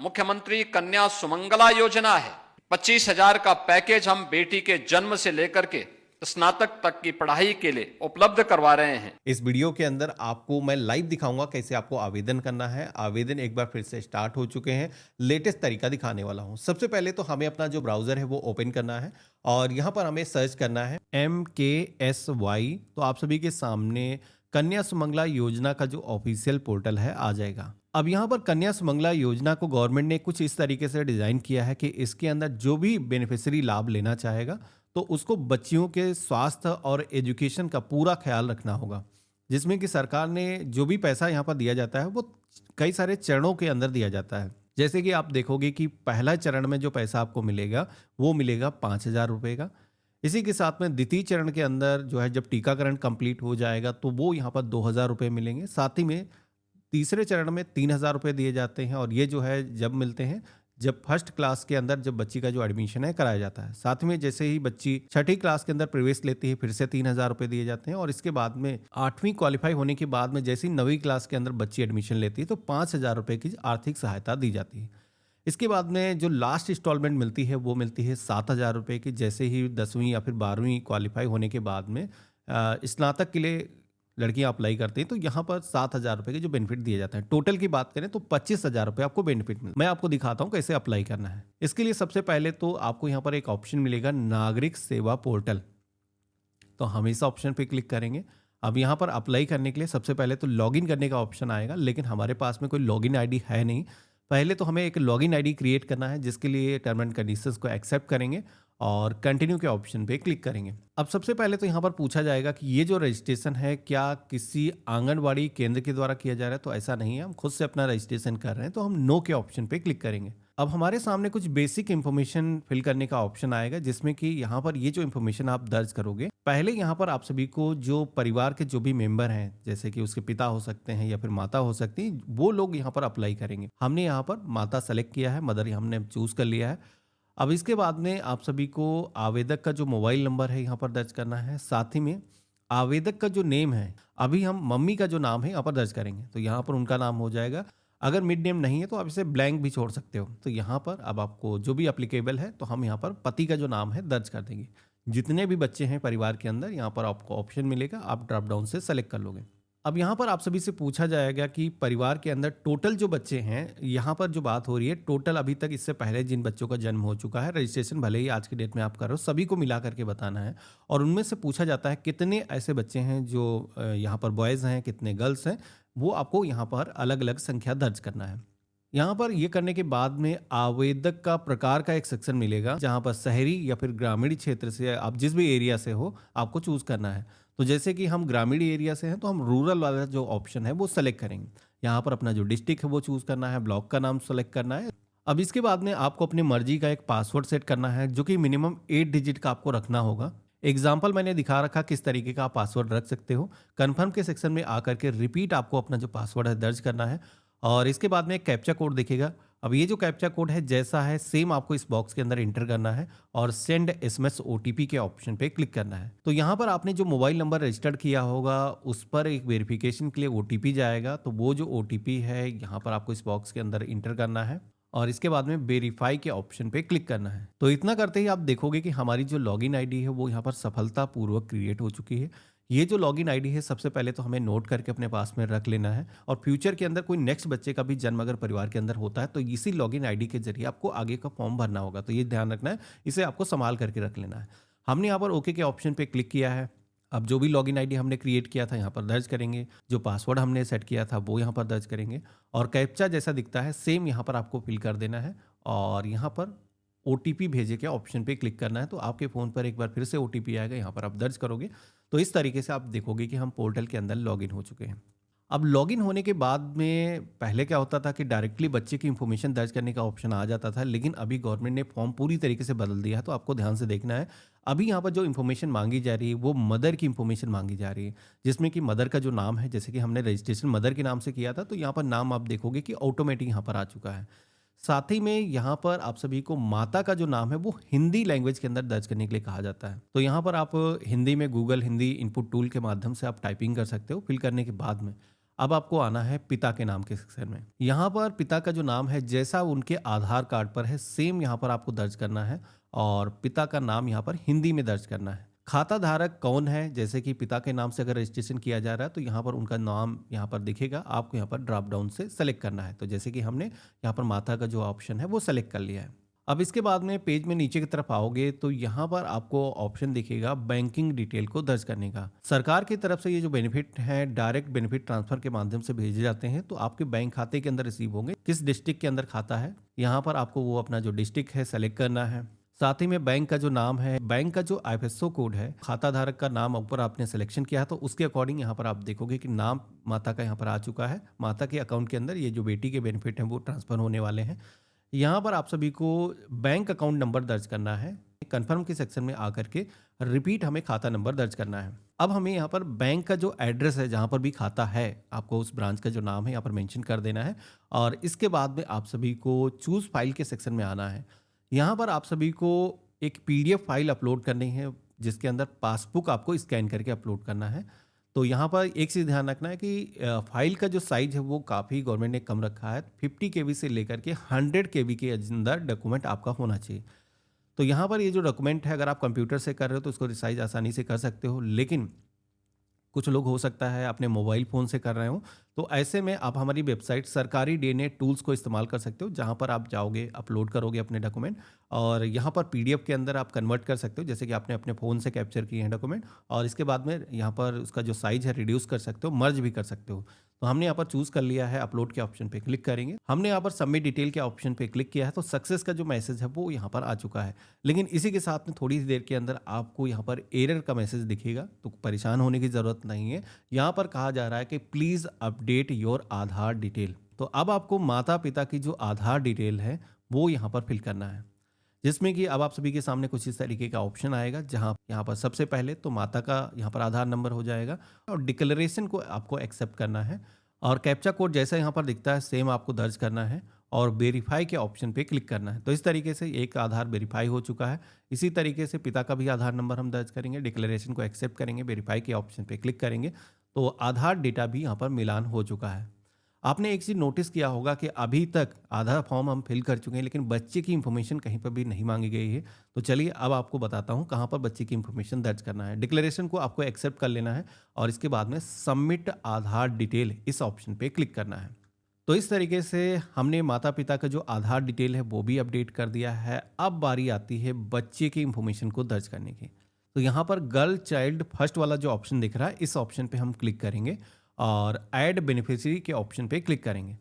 मुख्यमंत्री कन्या सुमंगला योजना है। 25,000 का पैकेज हम बेटी के जन्म से लेकर के स्नातक तक की पढ़ाई के लिए उपलब्ध करवा रहे हैं। इस वीडियो के अंदर आपको मैं लाइव दिखाऊंगा कैसे आपको आवेदन करना है। आवेदन एक बार फिर से स्टार्ट हो चुके हैं। लेटेस्ट तरीका दिखाने वाला हूं। सबसे पहले तो हमें अपना जो ब्राउजर है वो ओपन करना है और यहां पर हमें सर्च करना है MKSY। तो आप सभी के सामने कन्या सुमंगला योजना का जो ऑफिशियल पोर्टल है आ जाएगा। अब यहाँ पर कन्या सुमंगला योजना को गवर्नमेंट ने कुछ इस तरीके से डिजाइन किया है कि इसके अंदर जो भी बेनिफिशियरी लाभ लेना चाहेगा तो उसको बच्चियों के स्वास्थ्य और एजुकेशन का पूरा ख्याल रखना होगा, जिसमें कि सरकार ने जो भी पैसा यहाँ पर दिया जाता है वो कई सारे चरणों के अंदर दिया जाता है। जैसे कि आप देखोगे कि पहला चरण में जो पैसा आपको मिलेगा वो मिलेगा 5,000 रुपये का। इसी के साथ में द्वितीय चरण के अंदर जो है जब टीकाकरण कंप्लीट हो जाएगा तो वो यहाँ पर 2,000 रुपये मिलेंगे। साथ ही में तीसरे चरण में 3,000 रुपये दिए जाते हैं और ये जो है जब मिलते हैं जब फर्स्ट क्लास के अंदर जब बच्ची का जो एडमिशन है कराया जाता है। साथ में जैसे ही बच्ची छठी क्लास के अंदर प्रवेश लेती है फिर से 3,000 रुपये दिए जाते हैं और इसके बाद में 8वीं क्वालिफाई होने के बाद में जैसे ही 9वीं क्लास के अंदर बच्ची एडमिशन लेती है तो 5,000 रुपये की आर्थिक सहायता दी जाती है। इसके बाद में जो लास्ट इंस्टॉलमेंट मिलती है वो मिलती है 7,000 रुपये की, जैसे ही 10वीं या फिर 12वीं क्वालिफाई होने के बाद में स्नातक के लिए लड़कियां अप्लाई करती हैं तो यहाँ पर 7,000 रुपये के जो बेनिफिट दिए जाते हैं। टोटल की बात करें तो 25,000 रुपये आपको बेनिफिट मिलता है। मैं आपको दिखाता हूँ कैसे अप्लाई करना है। इसके लिए सबसे पहले तो आपको यहाँ पर एक ऑप्शन मिलेगा नागरिक सेवा पोर्टल, तो हम इस ऑप्शन पे क्लिक करेंगे। अब यहाँ पर अप्लाई करने के लिए सबसे पहले तो लॉगिन करने का ऑप्शन आएगा, लेकिन हमारे पास में कोई लॉगिन आईडी है नहीं। पहले तो हमें एक लॉगिन आईडी क्रिएट करना है, जिसके लिए टर्म एंड कंडीशंस को एक्सेप्ट करेंगे और कंटिन्यू के ऑप्शन पे क्लिक करेंगे। अब सबसे पहले तो यहाँ पर पूछा जाएगा कि ये जो रजिस्ट्रेशन है क्या किसी आंगनवाड़ी केंद्र के द्वारा किया जा रहा है, तो ऐसा नहीं है, हम खुद से अपना रजिस्ट्रेशन कर रहे हैं, तो हम नो के ऑप्शन पे क्लिक करेंगे। अब हमारे सामने कुछ बेसिक इन्फॉर्मेशन फिल करने का ऑप्शन आएगा, जिसमें कि यहाँ पर ये जो इन्फॉर्मेशन आप दर्ज करोगे, पहले यहाँ पर आप सभी को जो परिवार के जो भी मेंबर हैं, जैसे कि उसके पिता हो सकते हैं या फिर माता हो सकती है, वो लोग यहाँ पर अप्लाई करेंगे। हमने यहाँ पर माता सेलेक्ट किया है, मदर हमने चूज कर लिया है। अब इसके बाद में आप सभी को आवेदक का जो मोबाइल नंबर है यहाँ पर दर्ज करना है। साथ ही में आवेदक का जो नेम है, अभी हम मम्मी का जो नाम है यहाँ पर दर्ज करेंगे, तो यहाँ पर उनका नाम हो जाएगा। अगर मिड नेम नहीं है तो आप इसे ब्लैंक भी छोड़ सकते हो। तो यहाँ पर अब आपको जो भी एप्लीकेबल है तो हम यहाँ पर पति का जो नाम है दर्ज कर देंगे। जितने भी बच्चे हैं परिवार के अंदर यहाँ पर आपको ऑप्शन मिलेगा, आप ड्रॉप डाउन से सेलेक्ट कर लोगे। अब यहाँ पर आप सभी से पूछा जाएगा कि परिवार के अंदर टोटल जो बच्चे हैं, यहाँ पर जो बात हो रही है टोटल अभी तक इससे पहले जिन बच्चों का जन्म हो चुका है, रजिस्ट्रेशन भले ही आज की डेट में आप कर रहे हो, सभी को मिला करके बताना है। और उनमें से पूछा जाता है कितने ऐसे बच्चे हैं जो यहाँ पर बॉयज़ हैं, कितने गर्ल्स हैं, वो आपको यहाँ पर अलग अलग संख्या दर्ज करना है। यहाँ पर ये करने के बाद में आवेदक का प्रकार का एक सेक्शन मिलेगा, जहाँ पर शहरी या फिर ग्रामीण क्षेत्र से आप जिस भी एरिया से हो आपको चूज करना है। तो जैसे कि हम ग्रामीण एरिया से हैं तो हम रूरल वाला जो ऑप्शन है वो सेलेक्ट करेंगे। यहाँ पर अपना जो डिस्ट्रिक्ट है वो चूज करना है, ब्लॉक का नाम सेलेक्ट करना है। अब इसके बाद में आपको अपनी मर्जी का एक पासवर्ड सेट करना है, जो कि मिनिमम 8 डिजिट का आपको रखना होगा। एग्जाम्पल मैंने दिखा रखा किस तरीके का आप पासवर्ड रख सकते हो। कन्फर्म के सेक्शन में आकर के रिपीट आपको अपना जो पासवर्ड है दर्ज करना है और इसके बाद में एक कैप्चा कोड दिखेगा। अब ये जो कैप्चा कोड है जैसा है सेम आपको इस बॉक्स के अंदर इंटर करना है और सेंड SMS OTP के ऑप्शन पे क्लिक करना है। तो यहाँ पर आपने जो मोबाइल नंबर रजिस्टर्ड किया होगा उस पर एक वेरिफिकेशन के लिए OTP जाएगा। तो वो जो OTP है यहाँ पर आपको इस बॉक्स के अंदर इंटर करना है और इसके बाद में वेरीफाई के ऑप्शन पे क्लिक करना है। तो इतना करते ही आप देखोगे कि हमारी जो लॉगिन आईडी है वो यहाँ पर सफलतापूर्वक क्रिएट हो चुकी है। ये जो लॉगिन आईडी है सबसे पहले तो हमें नोट करके अपने पास में रख लेना है और फ्यूचर के अंदर कोई नेक्स्ट बच्चे का भी जन्म अगर परिवार के अंदर होता है तो इसी लॉगिन आईडी के जरिए आपको आगे का फॉर्म भरना होगा। तो ये ध्यान रखना है, इसे आपको संभाल करके रख लेना है। हमने यहाँ पर ओके के ऑप्शन पे क्लिक किया है। अब जो भी लॉगिन आईडी हमने क्रिएट किया था यहाँ पर दर्ज करेंगे, जो पासवर्ड हमने सेट किया था वो यहाँ पर दर्ज करेंगे और कैप्चा जैसा दिखता है सेम यहाँ पर आपको फिल कर देना है और यहाँ पर OTP भेजे के ऑप्शन पे क्लिक करना है। तो आपके फ़ोन पर एक बार फिर से OTP आएगा, यहाँ पर आप दर्ज करोगे। तो इस तरीके से आप देखोगे कि हम पोर्टल के अंदर लॉगिन हो चुके हैं। अब लॉगिन होने के बाद में पहले क्या होता था कि डायरेक्टली बच्चे की इन्फॉर्मेशन दर्ज करने का ऑप्शन आ जाता था, लेकिन अभी गवर्नमेंट ने फॉर्म पूरी तरीके से बदल दिया है। तो आपको ध्यान से देखना है। अभी यहाँ पर जो इन्फॉर्मेशन मांगी जा रही है वो मदर की इन्फॉर्मेशन मांगी जा रही है, जिसमें कि मदर का जो नाम है, जैसे कि हमने रजिस्ट्रेशन मदर के नाम से किया था तो यहाँ पर नाम आप देखोगे कि ऑटोमेटिक यहाँ पर आ चुका है। साथ ही में यहाँ पर आप सभी को माता का जो नाम है वो हिंदी लैंग्वेज के अंदर दर्ज करने के लिए कहा जाता है। तो यहाँ पर आप हिंदी में गूगल हिंदी इनपुट टूल के माध्यम से आप टाइपिंग कर सकते हो। फिल करने के बाद में अब आपको आना है पिता के नाम के सेक्शन में। यहाँ पर पिता का जो नाम है जैसा उनके आधार कार्ड पर है सेम यहाँ पर आपको दर्ज करना है और पिता का नाम यहाँ पर हिंदी में दर्ज करना है। खाता धारक कौन है, जैसे कि पिता के नाम से अगर रजिस्ट्रेशन किया जा रहा है तो यहाँ पर उनका नाम यहाँ पर दिखेगा, आपको यहाँ पर ड्रॉप डाउन से सेलेक्ट करना है। तो जैसे कि हमने यहाँ पर माता का जो ऑप्शन है वो सेलेक्ट कर लिया है। अब इसके बाद में पेज में नीचे की तरफ आओगे तो यहाँ पर आपको ऑप्शन दिखेगा बैंकिंग डिटेल को दर्ज करने का। सरकार की तरफ से ये जो बेनिफिट है डायरेक्ट बेनिफिट ट्रांसफर के माध्यम से भेजे जाते हैं, तो आपके बैंक खाते के अंदर रिसीव होंगे। किस डिस्ट्रिक्ट के अंदर खाता है यहाँ पर आपको वो अपना जो डिस्ट्रिक्ट है सेलेक्ट करना है। साथ ही में बैंक का जो नाम है, बैंक का जो IFSO कोड है, खाता धारक का नाम ऊपर आपने सिलेक्शन किया है तो उसके अकॉर्डिंग यहाँ पर आप देखोगे कि नाम माता का यहाँ पर आ चुका है। माता के अकाउंट के अंदर ये जो बेटी के बेनिफिट हैं वो ट्रांसफर होने वाले हैं। यहाँ पर आप सभी को बैंक अकाउंट नंबर दर्ज करना है। कन्फर्म के सेक्शन में आकर के रिपीट हमें खाता नंबर दर्ज करना है। अब हमें यहाँ पर बैंक का जो एड्रेस है जहाँ पर भी खाता है आपको उस ब्रांच का जो नाम है यहाँ पर मेंशन कर देना है और इसके बाद में आप सभी को चूज फाइल के सेक्शन में आना है। यहाँ पर आप सभी को एक PDF फाइल अपलोड करनी है जिसके अंदर पासबुक आपको स्कैन करके अपलोड करना है। तो यहाँ पर एक चीज़ ध्यान रखना है कि फाइल का जो साइज है वो काफ़ी गवर्नमेंट ने कम रखा है। 50 KB से लेकर के 100 KB के अंदर डॉक्यूमेंट आपका होना चाहिए। तो यहाँ पर ये जो डॉक्यूमेंट है अगर आप कंप्यूटर से कर रहे हो तो उसको रिसाइज आसानी से कर सकते हो, लेकिन कुछ लोग हो सकता है अपने मोबाइल फ़ोन से कर रहे हो, तो ऐसे में आप हमारी वेबसाइट सरकारी DNA टूल्स को इस्तेमाल कर सकते हो, जहां पर आप जाओगे अपलोड करोगे अपने डॉक्यूमेंट और यहां पर PDF के अंदर आप कन्वर्ट कर सकते हो, जैसे कि आपने अपने फ़ोन से कैप्चर किए हैं डॉक्यूमेंट और इसके बाद में यहां पर उसका जो साइज़ है रिड्यूस कर सकते हो, मर्ज भी कर सकते हो। तो हमने यहाँ पर चूज़ कर लिया है, अपलोड के ऑप्शन पे क्लिक करेंगे। हमने यहाँ पर सबमिट डिटेल के ऑप्शन पे क्लिक किया है तो सक्सेस का जो मैसेज है वो यहाँ पर आ चुका है। लेकिन इसी के साथ में थोड़ी सी देर के अंदर आपको यहाँ पर एरर का मैसेज दिखेगा, तो परेशान होने की ज़रूरत नहीं है। यहाँ पर कहा जा रहा है कि please update your Aadhaar detail. तो अब आपको माता पिता की जो आधार डिटेल है वो यहाँ पर फिल करना है, जिसमें कि अब आप सभी के सामने कुछ इस तरीके का ऑप्शन आएगा जहां यहाँ पर सबसे पहले तो माता का यहाँ पर आधार नंबर हो जाएगा और डिक्लेरेशन को आपको एक्सेप्ट करना है और कैप्चा कोड जैसा यहाँ पर दिखता है सेम आपको दर्ज करना है और वेरीफाई के ऑप्शन पे क्लिक करना है। तो इस तरीके से एक आधार वेरीफाई हो चुका है। इसी तरीके से पिता का भी आधार नंबर हम दर्ज करेंगे, डिक्लेरेशन को एक्सेप्ट करेंगे, वेरीफाई के ऑप्शन पे क्लिक करेंगे तो आधार डेटा भी यहाँ पर मिलान हो चुका है। आपने एक चीज़ नोटिस किया होगा कि अभी तक आधा फॉर्म हम फिल कर चुके हैं लेकिन बच्चे की इंफॉर्मेशन कहीं पर भी नहीं मांगी गई है। तो चलिए अब आपको बताता हूँ कहाँ पर बच्चे की इंफॉर्मेशन दर्ज करना है। डिक्लेरेशन को आपको एक्सेप्ट कर लेना है और इसके बाद में सबमिट आधार डिटेल इस ऑप्शन पे क्लिक करना है। तो इस तरीके से हमने माता पिता का जो आधार डिटेल है वो भी अपडेट कर दिया है। अब बारी आती है बच्चे की इंफॉर्मेशन को दर्ज करने की। तो यहाँ पर गर्ल चाइल्ड फर्स्ट वाला जो ऑप्शन दिख रहा है इस ऑप्शन पे हम क्लिक करेंगे और ऐड बेनिफिशियरी के ऑप्शन पे क्लिक करेंगे।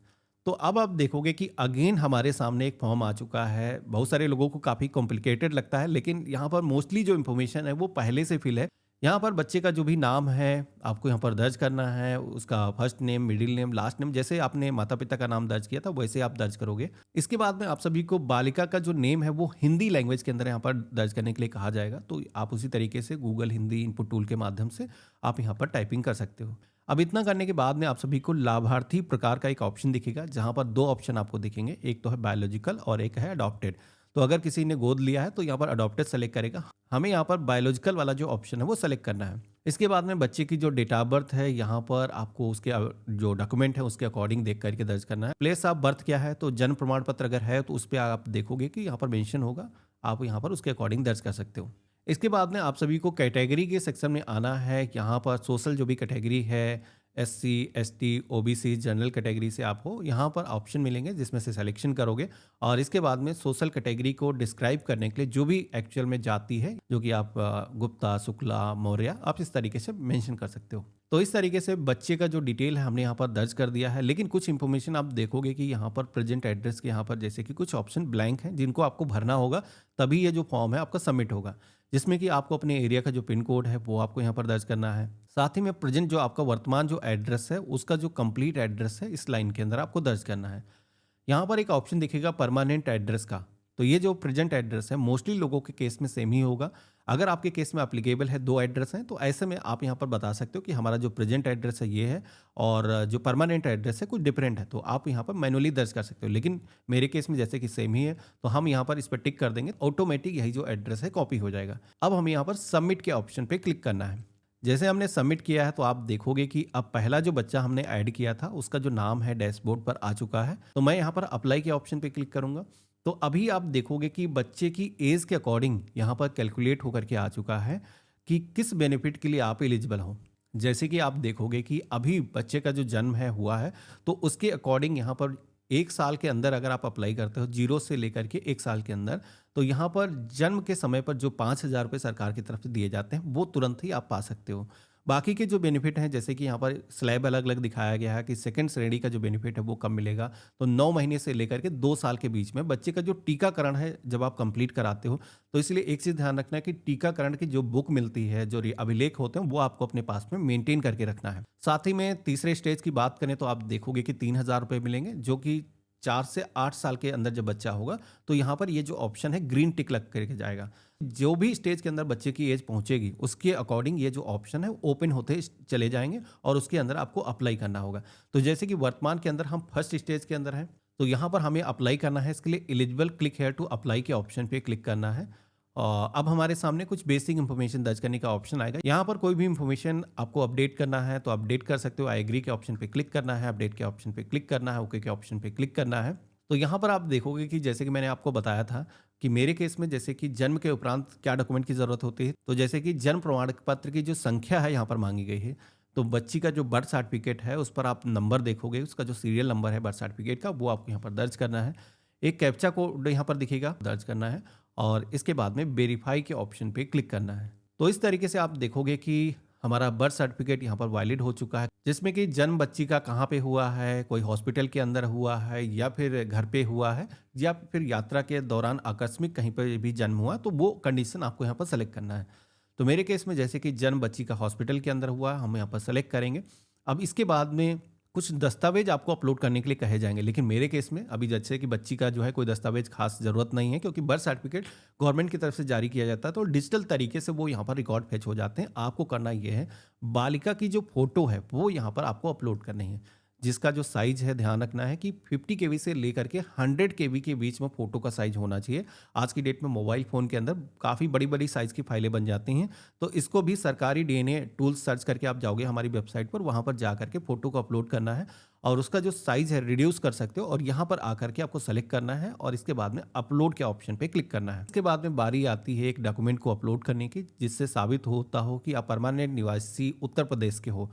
तो अब आप देखोगे कि अगेन हमारे सामने एक फॉर्म आ चुका है। बहुत सारे लोगों को काफ़ी कॉम्प्लिकेटेड लगता है लेकिन यहाँ पर मोस्टली जो इन्फॉर्मेशन है वो पहले से फिल है। यहाँ पर बच्चे का जो भी नाम है आपको यहाँ पर दर्ज करना है, उसका first name, middle name, last name, जैसे आपने माता पिता का नाम दर्ज किया था वैसे आप दर्ज करोगे। इसके बाद में आप सभी को बालिका का जो नेम है वो हिंदी लैंग्वेज के अंदर यहाँ पर दर्ज करने के लिए कहा जाएगा। तो आप उसी तरीके से गूगल हिंदी इनपुट टूल के माध्यम से आप यहाँ पर टाइपिंग कर सकते हो। अब इतना करने के बाद में आप सभी को लाभार्थी प्रकार का एक ऑप्शन दिखेगा जहाँ पर दो ऑप्शन आपको दिखेंगे, एक तो है बायोलॉजिकल और एक है अडॉप्टेड। तो अगर किसी ने गोद लिया है तो यहाँ पर अडॉप्टेड सेलेक्ट करेगा, हमें यहाँ पर बायोलॉजिकल वाला जो ऑप्शन है वो सेलेक्ट करना है। इसके बाद में बच्चे की जो डेट ऑफ बर्थ है यहाँ पर आपको उसके जो डॉक्यूमेंट है उसके अकॉर्डिंग देख करके दर्ज करना है। प्लेस ऑफ बर्थ क्या है, तो जन्म प्रमाण पत्र अगर है तो उस पर आप देखोगे कि यहाँ पर मेंशन होगा, आप यहाँ पर उसके अकॉर्डिंग दर्ज कर सकते हो। इसके बाद में आप सभी को कैटेगरी के सेक्शन में आना है। यहाँ पर सोशल जो भी कैटेगरी है, SC, ST, OBC, general category से आप हो, यहाँ पर ऑप्शन मिलेंगे जिसमें से सिलेक्शन करोगे और इसके बाद में सोशल कैटेगरी को डिस्क्राइब करने के लिए जो भी एक्चुअल में जाति है, जो कि आप गुप्ता, शुक्ला, मौर्य, आप इस तरीके से मेंशन कर सकते हो। तो इस तरीके से बच्चे का जो डिटेल है हमने यहाँ पर दर्ज कर दिया है। लेकिन कुछ इंफॉर्मेशन आप देखोगे कि यहाँ पर प्रेजेंट एड्रेस के यहाँ पर जैसे कि कुछ ऑप्शन ब्लैंक हैं जिनको आपको भरना होगा, तभी ये जो फॉर्म है आपका सबमिट होगा, जिसमें कि आपको अपने एरिया का जो पिन कोड है वो आपको यहाँ पर दर्ज करना है। साथ ही में प्रेजेंट जो आपका वर्तमान जो एड्रेस है उसका जो कंप्लीट एड्रेस है इस लाइन के अंदर आपको दर्ज करना है। यहाँ पर एक ऑप्शन दिखेगा परमानेंट एड्रेस का, तो ये जो प्रेजेंट एड्रेस है मोस्टली लोगों के केस में सेम ही होगा। अगर आपके केस में एप्लीकेबल है 2 एड्रेस हैं तो ऐसे में आप यहाँ पर बता सकते हो कि हमारा जो प्रेजेंट एड्रेस है ये है और जो परमानेंट एड्रेस है कुछ डिफरेंट है, तो आप यहाँ पर मैनुअली दर्ज कर सकते हो। लेकिन मेरे केस में जैसे कि सेम ही है तो हम यहाँ पर इस पर टिक कर देंगे, ऑटोमेटिक यही जो एड्रेस है कॉपी हो जाएगा। अब हमें यहाँ पर सबमिट के ऑप्शन पर क्लिक करना है। जैसे हमने सबमिट किया है तो आप देखोगे कि अब पहला जो बच्चा हमने ऐड किया था उसका जो नाम है डैशबोर्ड पर आ चुका है। तो मैं यहाँ पर अप्लाई के ऑप्शन पे क्लिक करूँगा। तो अभी आप देखोगे कि बच्चे की एज के अकॉर्डिंग यहाँ पर कैलकुलेट होकर के आ चुका है कि किस बेनिफिट के लिए आप एलिजिबल हो। जैसे कि आप देखोगे कि अभी बच्चे का जो जन्म है हुआ है, तो उसके अकॉर्डिंग यहाँ पर 1 साल के अंदर अगर आप अप्लाई करते हो, 0 से लेकर के 1 साल के अंदर, तो यहाँ पर जन्म के समय पर जो 5,000 रुपये सरकार की तरफ से दिए जाते हैं, वो तुरंत ही आप पा सकते हो। बाकी के जो बेनिफिट हैं, जैसे कि यहाँ पर स्लैब अलग-अलग दिखाया गया है कि सेकंड श्रेणी का जो बेनिफिट है, वो कब मिलेगा। तो 9 महीने से लेकर के 2 साल के बीच में बच्चे का जो टीकाकरण है, जब आप कंप्लीट कराते हो, तो इसलिए एक चीज़ ध्यान रखना है कि टीकाकरण की जो बुक मिलती है, जो अभिलेख होते हैं, वो आपको अपने पास में मेंटेन करके रखना है। साथ ही में तीसरे स्टेज की बात करें तो आप देखोगे कि 3,000 रुपये मिलेंगे, जो कि 4 से 8 साल के अंदर जब बच्चा होगा, तो यहाँ पर ये जो ऑप्शन है ग्रीन टिक लग करके जाएगा। जो भी स्टेज के अंदर बच्चे की एज पहुंचेगी, उसके अकॉर्डिंग ये जो ऑप्शन है ओपन होते चले जाएंगे और उसके अंदर आपको अप्लाई करना होगा। तो जैसे कि वर्तमान के अंदर हम फर्स्ट स्टेज के अंदर हैं, तो यहाँ पर हमें अप्लाई करना है। इसके लिए eligible click here to apply के ऑप्शन पे क्लिक करना है। अब हमारे सामने कुछ बेसिक इन्फॉर्मेशन दर्ज करने का ऑप्शन आएगा। यहाँ पर कोई भी इन्फॉर्मेशन आपको अपडेट करना है तो अपडेट कर सकते हो। आई एग्री के ऑप्शन पे क्लिक करना है, अपडेट के ऑप्शन पे क्लिक करना है, ओके के ऑप्शन पे क्लिक करना है। तो यहाँ पर आप देखोगे कि जैसे कि मैंने आपको बताया था कि मेरे केस में जैसे कि जन्म के उपरांत क्या डॉक्यूमेंट की ज़रूरत होती है, तो जैसे कि जन्म प्रमाण पत्र की जो संख्या है यहाँ पर मांगी गई है। तो बच्ची का जो बर्थ सर्टिफिकेट है उस पर आप नंबर देखोगे, उसका जो सीरियल नंबर है बर्थ सर्टिफिकेट का, वो आपको यहाँ पर दर्ज करना है। एक कैप्चा कोड यहाँ पर दिखेगा, दर्ज करना है और इसके बाद में वेरीफाई के ऑप्शन पे क्लिक करना है। तो इस तरीके से आप देखोगे कि हमारा बर्थ सर्टिफिकेट यहाँ पर वैलिड हो चुका है, जिसमें कि जन्म बच्ची का कहाँ पे हुआ है, कोई हॉस्पिटल के अंदर हुआ है या फिर घर पे हुआ है या फिर यात्रा के दौरान आकस्मिक कहीं पर भी जन्म हुआ, तो वो कंडीशन आपको यहाँ पर सेलेक्ट करना है। तो मेरे केस में जैसे कि जन्म बच्ची का हॉस्पिटल के अंदर हुआ, हम यहाँ पर सेलेक्ट करेंगे। अब इसके बाद में कुछ दस्तावेज आपको अपलोड करने के लिए कहे जाएंगे, लेकिन मेरे केस में अभी जैसे कि बच्ची का जो है कोई दस्तावेज खास ज़रूरत नहीं है, क्योंकि बर्थ सर्टिफिकेट गवर्नमेंट की तरफ से जारी किया जाता है, तो डिजिटल तरीके से वो यहाँ पर रिकॉर्ड फेच हो जाते हैं। आपको करना ये है, बालिका की जो फोटो है वो यहाँ पर आपको अपलोड करनी है, जिसका जो साइज़ है ध्यान रखना है कि 50 केबी से लेकर के 100 केबी के बीच में फ़ोटो का साइज़ होना चाहिए। आज की डेट में मोबाइल फ़ोन के अंदर काफ़ी बड़ी-बड़ी साइज़ की फाइलें बन जाती हैं, तो इसको भी सरकारी डीएनए टूल्स सर्च करके आप जाओगे हमारी वेबसाइट पर, वहाँ पर जा करके फ़ोटो को अपलोड करना है और उसका जो साइज़ है रिड्यूस कर सकते हो और यहाँ पर आकर के आपको सेलेक्ट करना है और इसके बाद में अपलोड के ऑप्शन पे क्लिक करना है। इसके बाद में बारी आती है एक डॉक्यूमेंट को अपलोड करने की, जिससे साबित होता हो कि आप परमानेंट निवासी उत्तर प्रदेश के हो,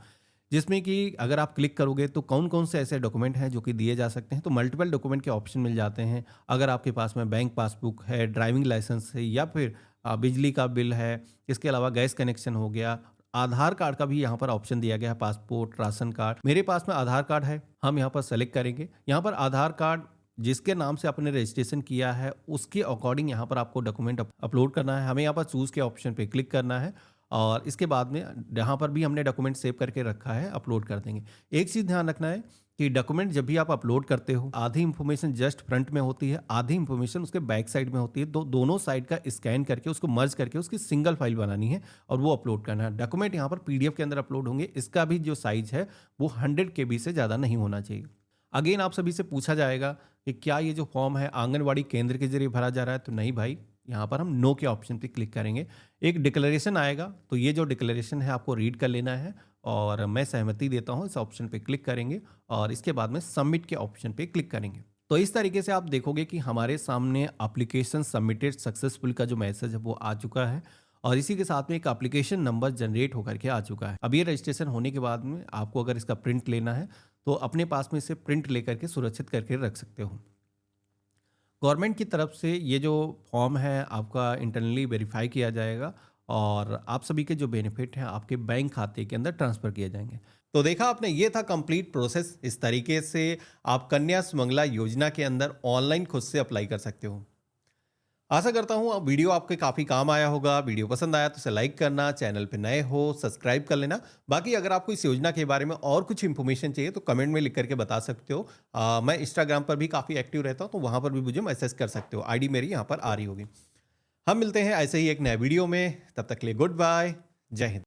जिसमें कि अगर आप क्लिक करोगे तो कौन कौन से ऐसे डॉक्यूमेंट हैं जो कि दिए जा सकते हैं। तो मल्टीपल डॉक्यूमेंट के ऑप्शन मिल जाते हैं। अगर आपके पास में बैंक पासबुक है, ड्राइविंग लाइसेंस है या फिर बिजली का बिल है, इसके अलावा गैस कनेक्शन हो गया, आधार कार्ड का भी यहाँ पर ऑप्शन दिया गया है, पासपोर्ट, राशन कार्ड। मेरे पास में आधार कार्ड है, हम यहाँ पर सेलेक्ट करेंगे। यहाँ पर आधार कार्ड जिसके नाम से आपने रजिस्ट्रेशन किया है उसके अकॉर्डिंग यहाँ पर आपको डॉक्यूमेंट अपलोड करना है। हमें यहाँ पर चूज़ के ऑप्शन पे क्लिक करना है और इसके बाद में जहाँ पर भी हमने डॉक्यूमेंट सेव करके रखा है अपलोड कर देंगे। एक चीज़ ध्यान रखना है कि डॉक्यूमेंट जब भी आप अपलोड करते हो, आधी इंफॉर्मेशन जस्ट फ्रंट में होती है, आधी इंफॉर्मेशन उसके बैक साइड में होती है। तो दोनों साइड का स्कैन करके उसको मर्ज करके उसकी सिंगल फाइल बनानी है और वो अपलोड करना है। डॉक्यूमेंट यहाँ पर पीडीएफ के अंदर अपलोड होंगे। इसका भी जो साइज है वो 100 केबी से ज़्यादा नहीं होना चाहिए। अगेन आप सभी से पूछा जाएगा कि क्या ये जो फॉर्म है आंगनवाड़ी केंद्र के जरिए भरा जा रहा है, तो नहीं भाई, यहाँ पर हम नो के ऑप्शन पे क्लिक करेंगे। एक डिक्लेरेशन आएगा, तो ये जो डिक्लेरेशन है आपको रीड कर लेना है और मैं सहमति देता हूँ, इस ऑप्शन पे क्लिक करेंगे और इसके बाद में सबमिट के ऑप्शन पे क्लिक करेंगे। तो इस तरीके से आप देखोगे कि हमारे सामने एप्लीकेशन सबमिटेड सक्सेसफुल का जो मैसेज है वो आ चुका है और इसी के साथ में एक एप्लीकेशन नंबर जनरेट होकर के आ चुका है। अब ये रजिस्ट्रेशन होने के बाद में आपको अगर इसका प्रिंट लेना है तो अपने पास में इसे प्रिंट लेकर के सुरक्षित करके रख सकते हो। गवर्नमेंट की तरफ से ये जो फॉर्म है आपका इंटरनली वेरीफाई किया जाएगा और आप सभी के जो बेनिफिट हैं आपके बैंक खाते के अंदर ट्रांसफ़र किए जाएंगे। तो देखा आपने, ये था कंप्लीट प्रोसेस। इस तरीके से आप कन्या सुमंगला योजना के अंदर ऑनलाइन खुद से अप्लाई कर सकते हो। आशा करता हूँ अब वीडियो आपके काफ़ी काम आया होगा। वीडियो पसंद आया तो इसे लाइक करना, चैनल पे नए हो सब्सक्राइब कर लेना। बाकी अगर आपको इस योजना के बारे में और कुछ इन्फॉर्मेशन चाहिए तो कमेंट में लिख करके बता सकते हो। मैं इंस्टाग्राम पर भी काफ़ी एक्टिव रहता हूँ, तो वहाँ पर भी मुझे मैसेज कर सकते हो। आईडी मेरी यहाँ पर आ रही होगी। हम मिलते हैं ऐसे ही एक नए वीडियो में, तब तक के लिए गुड बाय, जय हिंद।